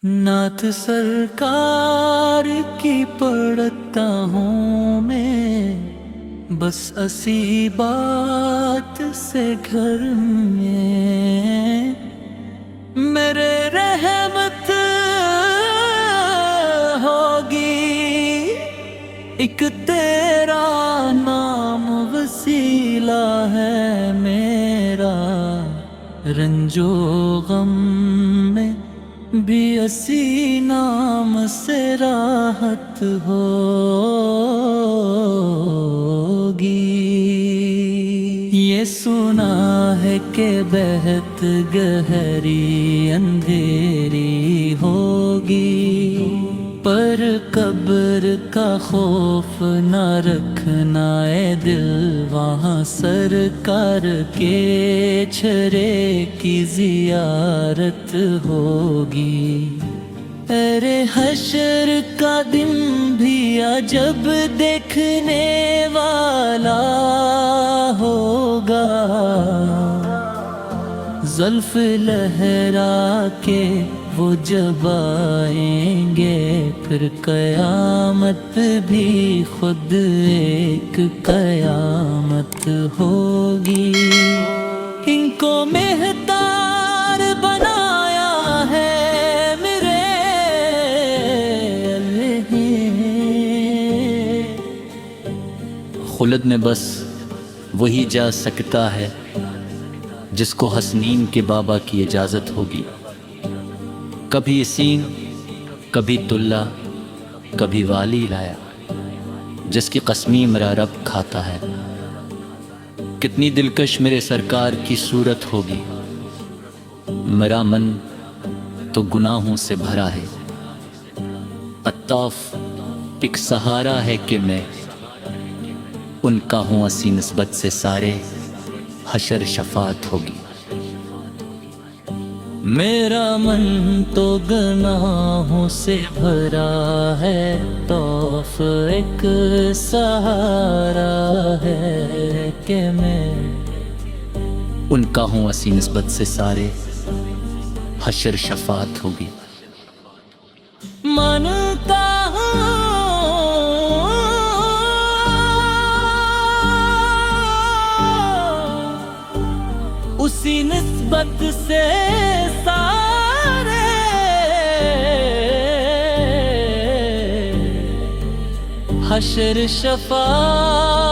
نعت سرکار کی پڑھتا ہوں میں، بس اسی بات سے گھر میں میرے رحمت ہوگی، ایک تیرا نام وسیلہ ہے میرا، رنج و غم میں بھی اسی نام سے راحت ہوگی۔ یہ سنا ہے کہ بہت گہری اندھیری ہوگی، پر قبر کا خوف نہ رکھنا اے دل، وہاں سرکار کے چھرے کی زیارت ہوگی۔ ارے حشر کا دن بھی عجب دیکھنے والا ہوگا، زلف لہرا کے وہ جب آئیں گے، پھر قیامت بھی خود ایک قیامت ہوگی۔ ان کو مہتار بنایا ہے میرے اللہ، خلد میں بس وہی جا سکتا ہے جس کو حسنین کے بابا کی اجازت ہوگی۔ کبھی اسین، کبھی طلہ، کبھی والی لایا، جس کی قسمی میرا رب کھاتا ہے۔ کتنی دلکش میرے سرکار کی صورت ہوگی، میرا من تو گناہوں سے بھرا ہے، عطاف ایک سہارا ہے کہ میں ان کا ہوں اسی نسبت سے سارے حشر شفاعت ہوگی۔ میرا من تو گناہوں سے بھرا ہے، طوف ایک سہارا ہے کہ میں ان کا ہوں اسی نسبت سے سارے حشر شفاعت ہوگی۔ مانتا ہوں اسی نسبت سے سارے حشر شفاعت